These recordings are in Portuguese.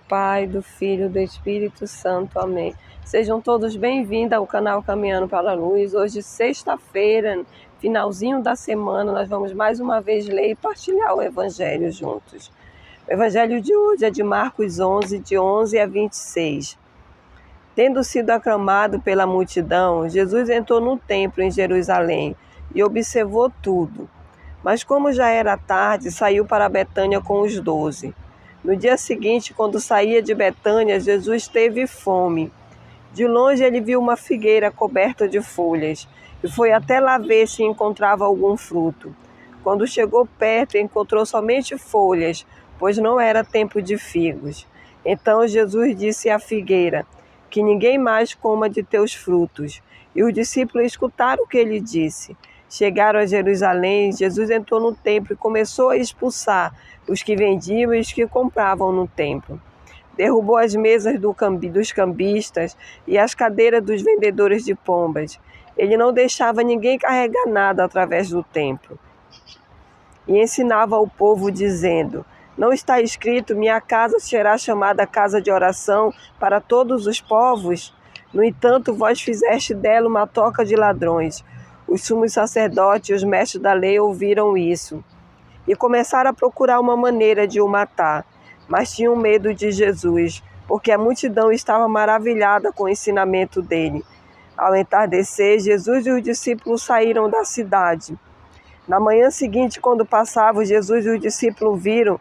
Pai, do Filho e do Espírito Santo. Amém. Sejam todos bem-vindos ao canal Caminhando para a Luz. Hoje, sexta-feira, finalzinho da semana, nós vamos mais uma vez ler e partilhar o Evangelho juntos. O Evangelho de hoje é de Marcos 11, de 11 a 26. Tendo sido aclamado pela multidão, Jesus entrou no templo em Jerusalém e observou tudo. Mas como já era tarde, saiu para Betânia com os 12. No dia seguinte, quando saía de Betânia, Jesus teve fome. De longe ele viu uma figueira coberta de folhas e foi até lá ver se encontrava algum fruto. Quando chegou perto, encontrou somente folhas, pois não era tempo de figos. Então Jesus disse à figueira: que ninguém mais coma de teus frutos. E os discípulos escutaram o que ele disse. Chegaram a Jerusalém, Jesus entrou no templo e começou a expulsar os que vendiam e os que compravam no templo. Derrubou as mesas dos cambistas e as cadeiras dos vendedores de pombas. Ele não deixava ninguém carregar nada através do templo. E ensinava ao povo dizendo: não está escrito, minha casa será chamada casa de oração para todos os povos? No entanto, vós fizeste dela uma toca de ladrões. Os sumos sacerdotes e os mestres da lei ouviram isso e começaram a procurar uma maneira de o matar, mas tinham medo de Jesus, porque a multidão estava maravilhada com o ensinamento dele. Ao entardecer, Jesus e os discípulos saíram da cidade. Na manhã seguinte, quando passavam, Jesus e os discípulos viram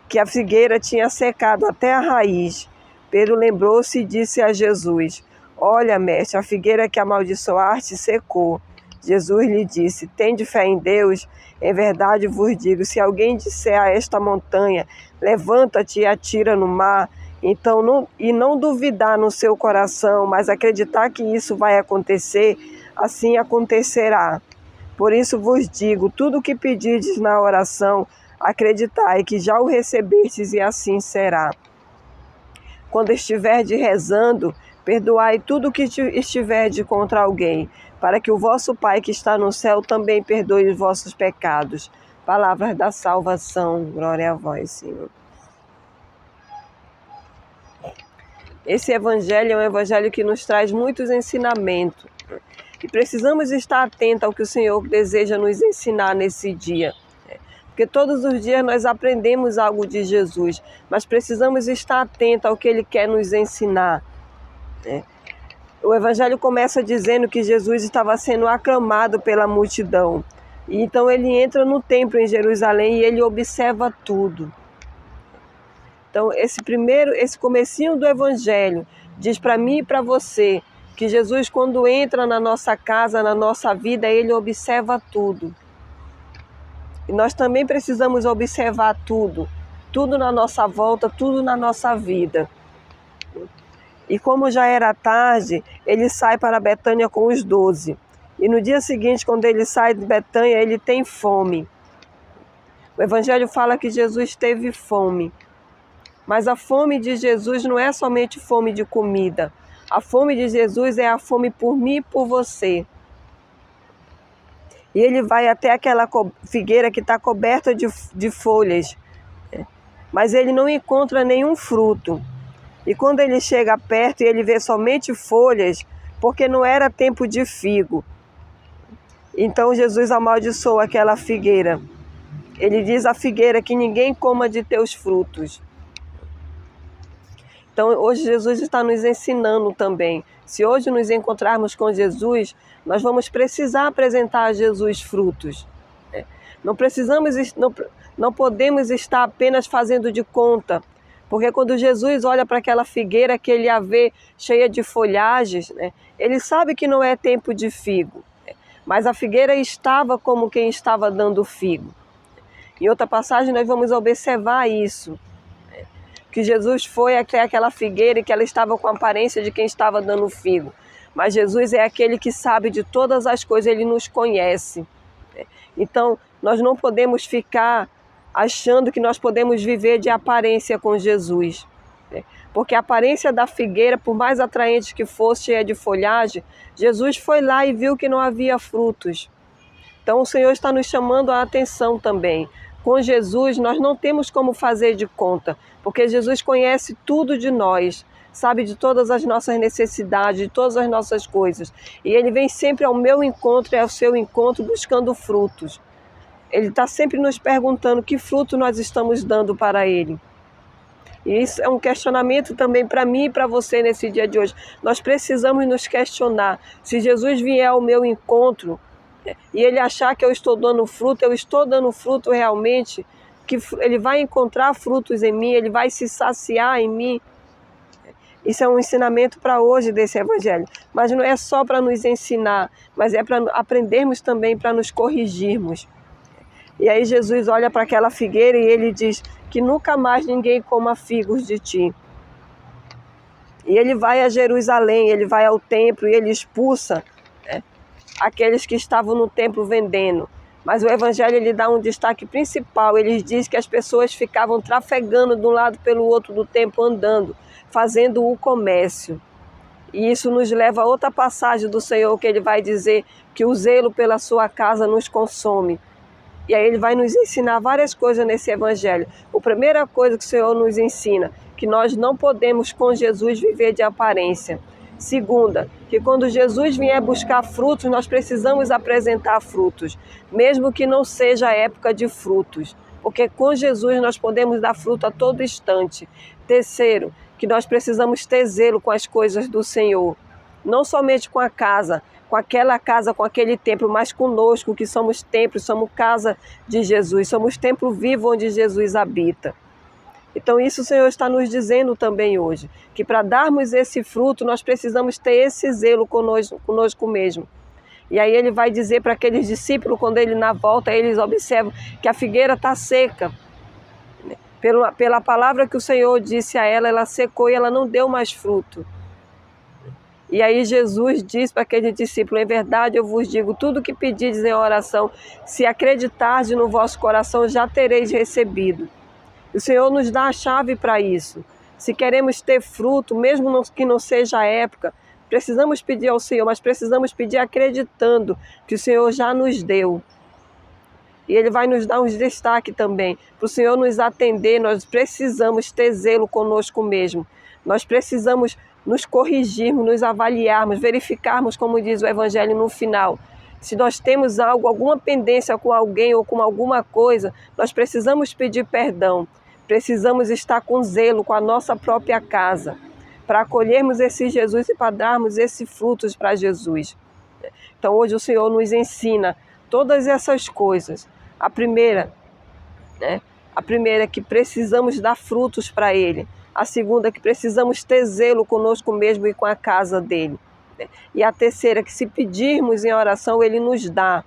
que a figueira tinha secado até a raiz. Pedro lembrou-se e disse a Jesus: olha, mestre, a figueira que amaldiçoaste secou. Jesus lhe disse: tende fé em Deus? Em verdade vos digo, se alguém disser a esta montanha, levanta-te e atira no mar, e não duvidar no seu coração, mas acreditar que isso vai acontecer, assim acontecerá. Por isso vos digo, tudo o que pedirdes na oração, acreditai que já o recebestes e assim será. Quando estiverdes rezando, perdoai tudo o que estiverdes contra alguém, para que o vosso Pai que está no céu também perdoe os vossos pecados. Palavras da salvação. Glória a vós, Senhor. Esse evangelho é um evangelho que nos traz muitos ensinamentos. E precisamos estar atentos ao que o Senhor deseja nos ensinar nesse dia. Porque todos os dias nós aprendemos algo de Jesus, mas precisamos estar atentos ao que Ele quer nos ensinar. O Evangelho começa dizendo que Jesus estava sendo aclamado pela multidão. E então ele entra no templo em Jerusalém e ele observa tudo. Então esse comecinho do Evangelho diz para mim e para você que Jesus, quando entra na nossa casa, na nossa vida, ele observa tudo. E nós também precisamos observar tudo. Tudo na nossa volta, tudo na nossa vida. E como já era tarde, ele sai para Betânia com os 12. E no dia seguinte, quando ele sai de Betânia, ele tem fome. O Evangelho fala que Jesus teve fome. Mas a fome de Jesus não é somente fome de comida. A fome de Jesus é a fome por mim e por você. E ele vai até aquela figueira que está coberta de folhas. Mas ele não encontra nenhum fruto. E quando ele chega perto e ele vê somente folhas, porque não era tempo de figo. Então Jesus amaldiçoa aquela figueira. Ele diz à figueira que ninguém coma de teus frutos. Então hoje Jesus está nos ensinando também. Se hoje nos encontrarmos com Jesus, nós vamos precisar apresentar a Jesus frutos. Não podemos estar apenas fazendo de conta. Porque quando Jesus olha para aquela figueira que ele a vê cheia de folhagens, ele sabe que não é tempo de figo. Mas a figueira estava como quem estava dando figo. Em outra passagem nós vamos observar isso. Que Jesus foi até aquela figueira e que ela estava com a aparência de quem estava dando figo. Mas Jesus é aquele que sabe de todas as coisas, ele nos conhece. Então nós não podemos ficar achando que nós podemos viver de aparência com Jesus. Porque a aparência da figueira, por mais atraente que fosse, cheia de folhagem, Jesus foi lá e viu que não havia frutos. Então o Senhor está nos chamando a atenção também. Com Jesus nós não temos como fazer de conta, porque Jesus conhece tudo de nós, sabe de todas as nossas necessidades, de todas as nossas coisas. E Ele vem sempre ao meu encontro e ao seu encontro buscando frutos. Ele está sempre nos perguntando que fruto nós estamos dando para Ele. E isso é um questionamento também para mim e para você nesse dia de hoje. Nós precisamos nos questionar. Se Jesus vier ao meu encontro e Ele achar que eu estou dando fruto realmente, que Ele vai encontrar frutos em mim, Ele vai se saciar em mim. Isso é um ensinamento para hoje desse Evangelho. Mas não é só para nos ensinar, mas é para aprendermos também, para nos corrigirmos. E aí Jesus olha para aquela figueira e Ele diz que nunca mais ninguém coma figos de ti. E Ele vai a Jerusalém, Ele vai ao templo e Ele expulsa aqueles que estavam no templo vendendo. Mas o Evangelho ele dá um destaque principal. Ele diz que as pessoas ficavam trafegando de um lado pelo outro do templo, andando, fazendo o comércio. E isso nos leva a outra passagem do Senhor, que Ele vai dizer que o zelo pela sua casa nos consome. E aí Ele vai nos ensinar várias coisas nesse Evangelho. A primeira coisa que o Senhor nos ensina, que nós não podemos com Jesus viver de aparência. Segunda, que quando Jesus vier buscar frutos, nós precisamos apresentar frutos, mesmo que não seja a época de frutos, porque com Jesus nós podemos dar fruto a todo instante. Terceiro, que nós precisamos ter zelo com as coisas do Senhor, não somente com a casa, com aquela casa, com aquele templo, mas conosco, que somos templos, somos casa de Jesus, somos templo vivo onde Jesus habita. Então isso o Senhor está nos dizendo também hoje, que para darmos esse fruto, nós precisamos ter esse zelo conosco mesmo. E aí Ele vai dizer para aqueles discípulos, quando Ele na volta, eles observam que a figueira está seca. Pela palavra que o Senhor disse a ela, ela secou e ela não deu mais fruto. E aí Jesus diz para aquele discípulo: em verdade eu vos digo, tudo que pedides em oração, se acreditardes no vosso coração, já tereis recebido. O Senhor nos dá a chave para isso. Se queremos ter fruto, mesmo que não seja a época, precisamos pedir ao Senhor, mas precisamos pedir acreditando que o Senhor já nos deu. E Ele vai nos dar uns destaque também. Para o Senhor nos atender, nós precisamos ter zelo conosco mesmo. Nós precisamos nos corrigirmos, nos avaliarmos, verificarmos, como diz o Evangelho no final. Se nós temos alguma pendência com alguém ou com alguma coisa, nós precisamos pedir perdão. Precisamos estar com zelo com a nossa própria casa, para acolhermos esse Jesus e para darmos esses frutos para Jesus. Então hoje o Senhor nos ensina todas essas coisas. A primeira é que precisamos dar frutos para Ele. A segunda é que precisamos ter zelo conosco mesmo e com a casa dEle. E a terceira é que se pedirmos em oração, Ele nos dá.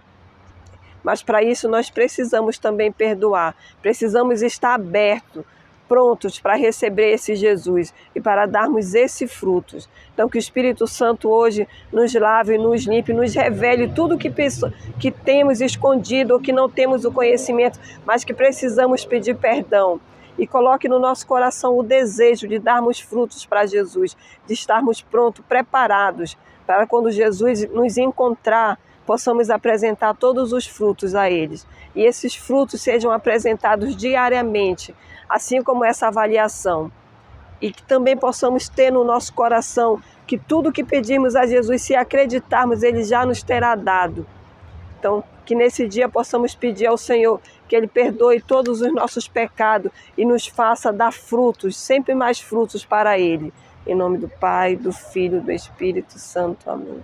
Mas para isso nós precisamos também perdoar. Precisamos estar abertos, prontos para receber esse Jesus e para darmos esses frutos. Então que o Espírito Santo hoje nos lave, nos limpe, nos revele tudo que temos escondido ou que não temos o conhecimento, mas que precisamos pedir perdão. E coloque no nosso coração o desejo de darmos frutos para Jesus, de estarmos prontos, preparados, para quando Jesus nos encontrar, possamos apresentar todos os frutos a eles. E esses frutos sejam apresentados diariamente, assim como essa avaliação. E que também possamos ter no nosso coração que tudo que pedimos a Jesus, se acreditarmos, Ele já nos terá dado. Então, que nesse dia possamos pedir ao Senhor que Ele perdoe todos os nossos pecados e nos faça dar frutos, sempre mais frutos para Ele. Em nome do Pai, do Filho e do Espírito Santo. Amém.